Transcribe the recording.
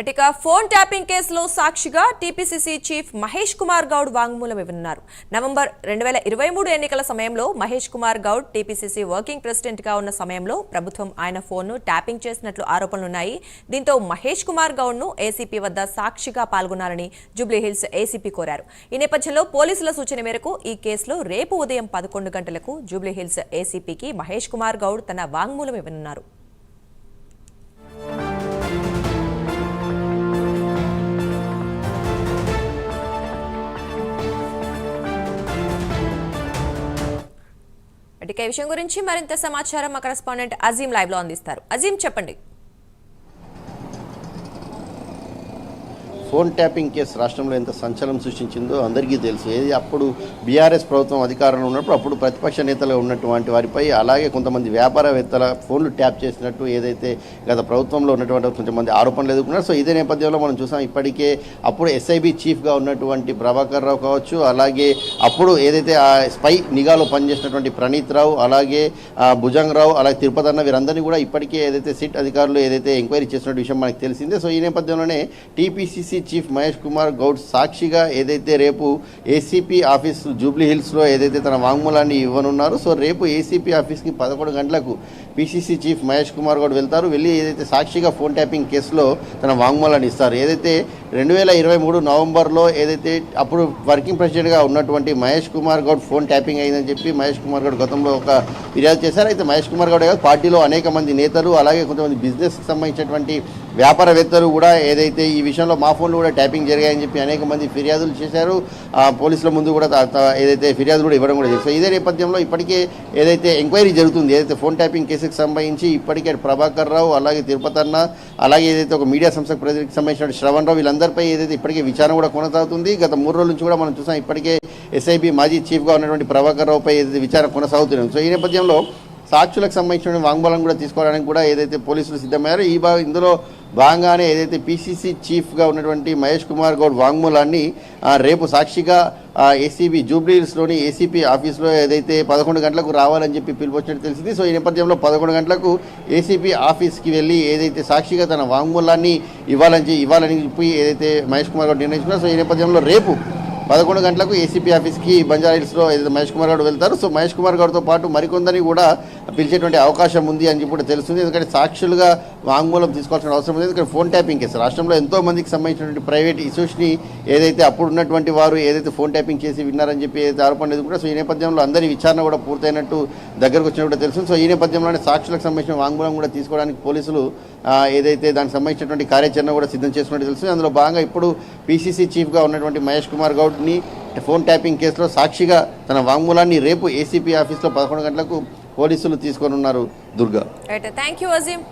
ఇక phone tapping కేసులో సాక్షిగా టీపీసీసీ చీఫ్ మహేష్ కుమార్ గౌడ్ వాంగ్మూలం ఇవ్వనున్నారు. నవంబర్ 2023 ఎన్నికల సమయంలో Mahesh Kumar Goud TPCC working president గా ఉన్న సమయంలో ప్రభుత్వం ఆయన ఫోన్ను ట్యాపింగ్ చేసినట్లు ఆరోపణలున్నాయి. దీంతో మహేష్ కుమార్ గౌడ్ ను ఏసీపీ వద్ద సాక్షిగా పాల్గొనాలని జూబ్లీహిల్స్ ఏసీపీ కోరారు. ఈ నేపథ్యంలో పోలీసుల సూచన మేరకు ఈ కేసులో రేపు ఉదయం 11 గంటలకు జూబ్లీహిల్స్ ఏసీపీకి మహేష్ కుమార్ గౌడ్ తన వాంగ్మూలం ఇవ్వనున్నారు. ఈ విషయం గురించి మరింత సమాచారం మా కరెస్పాండెంట్ అజీం లైవ్ లో అందిస్తారు. అజీం, చెప్పండి. ఫోన్ ట్యాపింగ్ కేసు రాష్ట్రంలో ఎంత సంచలనం సృష్టించిందో అందరికీ తెలుసు. ఏది అప్పుడు బీఆర్ఎస్ ప్రభుత్వం అధికారంలో ఉన్నప్పుడు అప్పుడు ప్రతిపక్ష నేతలు ఉన్నటువంటి వారిపై, అలాగే కొంతమంది వ్యాపారవేత్తల ఫోన్లు ట్యాప్ చేసినట్టు ఏదైతే గత ప్రభుత్వంలో ఉన్నటువంటి కొంతమంది ఆరోపణలు ఎదుర్కొన్నారు. సో ఇదే నేపథ్యంలో మనం చూసాం, ఇప్పటికే అప్పుడు ఎస్ఐబి చీఫ్గా ఉన్నటువంటి ప్రభాకర్ రావు కావచ్చు, అలాగే అప్పుడు ఏదైతే ఆ స్పై నిఘాలో పనిచేసినటువంటి ప్రణీత్ రావు, అలాగే భుజంగ్ రావు, అలాగే తిరుపతి అన్న, వీరందరినీ కూడా ఇప్పటికే ఏదైతే సిట్ అధికారులు ఏదైతే ఎంక్వైరీ చేసినట్టు విషయం మనకు తెలిసిందే. సో ఈ నేపథ్యంలోనే టీపీసీసీ చీఫ్ మహేష్ కుమార్ గౌడ్ సాక్షిగా ఏదైతే రేపు ఏసీపీ ఆఫీస్ జూబ్లీహిల్స్లో ఏదైతే తన వాంగ్మూలాన్ని ఇవ్వనున్నారు. సో రేపు ఏసీపీ ఆఫీస్కి 11 గంటలకు పీసీసీ చీఫ్ మహేష్ కుమార్ గౌడ్ వెళ్తారు. వెళ్ళి ఏదైతే సాక్షిగా ఫోన్ ట్యాపింగ్ కేసులో తన వాంగ్మూలాన్ని ఇస్తారు. ఏదైతే 2023 నవంబర్లో ఏదైతే అప్పుడు వర్కింగ్ ప్రెసిడెంట్గా ఉన్నటువంటి మహేష్ కుమార్ గౌడ్ ఫోన్ ట్యాపింగ్ అయిందని చెప్పి మహేష్ కుమార్ గౌడ్ గతంలో ఒక ఫిర్యాదు చేశారు. అయితే మహేష్ కుమార్ గౌడ్ కాదు, పార్టీలో అనేక మంది నేతలు, అలాగే కొంతమంది బిజినెస్కి సంబంధించినటువంటి వ్యాపారవేత్తలు కూడా ఏదైతే ఈ విషయంలో మా ఫోన్లు కూడా ట్యాపింగ్ జరిగాయని చెప్పి అనేక మంది ఫిర్యాదులు చేశారు. పోలీసుల ముందు కూడా ఏదైతే ఫిర్యాదులు కూడా ఇవ్వడం కూడా చేశారు. ఇదే నేపథ్యంలో ఇప్పటికే ఏదైతే ఎంక్వైరీ జరుగుతుంది, ఏదైతే ఫోన్ ట్యాపింగ్ కేసుకు సంబంధించి ఇప్పటికే ప్రభాకర్ రావు, అలాగే తిరుపతి అన్న, అలాగే ఏదైతే ఒక మీడియా సంస్థకు ప్రతినిధికి సంబంధించిన శ్రవణ్ రావు, వీళ్ళందరిపై ఏదైతే ఇప్పటికే విచారణ కూడా కొనసాగుతుంది. గత 3 రోజుల నుంచి కూడా మనం చూసాం, ఇప్పటికే ఎస్ఐబి మాజీ చీఫ్గా ఉన్నటువంటి ప్రభాకర్ రావుపై ఏదైతే విచారణ కొనసాగుతున్నాం. సో ఈ నేపథ్యంలో సాక్షులకు సంబంధించిన వాంగ్మూలం కూడా తీసుకోవడానికి కూడా ఏదైతే పోలీసులు సిద్ధమయ్యారో, ఇందులో భాగంగానే ఏదైతే పీసీసీ చీఫ్గా ఉన్నటువంటి మహేష్ కుమార్ గౌడ్ వాంగ్మూలాన్ని రేపు సాక్షిగా ఏసీబీ జూబ్లీహిల్స్లోని ఏసీపీ ఆఫీస్లో ఏదైతే 11 గంటలకు రావాలని చెప్పి పిలుపుచ్చినట్టు తెలిసింది. సో ఈ నేపథ్యంలో 11 గంటలకు ఏసీపీ ఆఫీస్కి వెళ్ళి ఏదైతే సాక్షిగా తన వాంగ్మూలాన్ని ఇవ్వాలని చెప్పి ఏదైతే మహేష్ కుమార్ గౌడ్ నిర్ణయించుకున్నారు. సో ఈ నేపథ్యంలో రేపు 11 గంటలకు ఏసీపీ ఆఫీస్కి బంజారాహిల్స్లో ఏదైతే మహేష్ కుమార్ గౌడ్ వెళ్తారు. సో మహేష్ కుమార్ గౌడ్తో పాటు మరికొందరిని కూడా పిలిచేటువంటి అవకాశం ఉంది అని చెప్పి తెలుస్తుంది. ఎందుకంటే సాక్షులుగా వాంగ్మూలం తీసుకోవాల్సిన అవసరం ఉంది. ఎందుకంటే ఫోన్ ట్యాపింగ్ కేసు రాష్ట్రంలో ఎంతో మందికి సంబంధించినటువంటి ప్రైవేట్ ఇష్యూస్ని ఏదైతే అప్పుడు ఉన్నటువంటి వారు ఏదైతే ఫోన్ ట్యాపింగ్ చేసి విన్నారని చెప్పి ఏదైతే ఆరోపణలు ఎదుర్కొంటారో, సో ఈ నేపథ్యంలో అందరి విచారణ కూడా పూర్తయినట్టు దగ్గరకు వచ్చినట్టు తెలుస్తుంది. సో ఈ నేపథ్యంలోనే సాక్షులకు సంబంధించిన వాంగ్మూలం కూడా తీసుకోవడానికి పోలీసులు ఏదైతే దానికి సంబంధించినటువంటి కార్యాచరణ కూడా సిద్ధం చేసుకున్నట్టు తెలుస్తుంది. అందులో భాగంగా ఇప్పుడు పీసీసీ చీఫ్గా ఉన్నటువంటి మహేష్ కుమార్ గౌడ్ని ఫోన్ ట్యాపింగ్ కేసులో సాక్షిగా తన వాంగ్మూలాన్ని రేపు ఏసీపీ ఆఫీస్లో 11 గంటలకు పోలీసులు తీసుకొనున్నారు. దుర్గా. Thank you Azeem.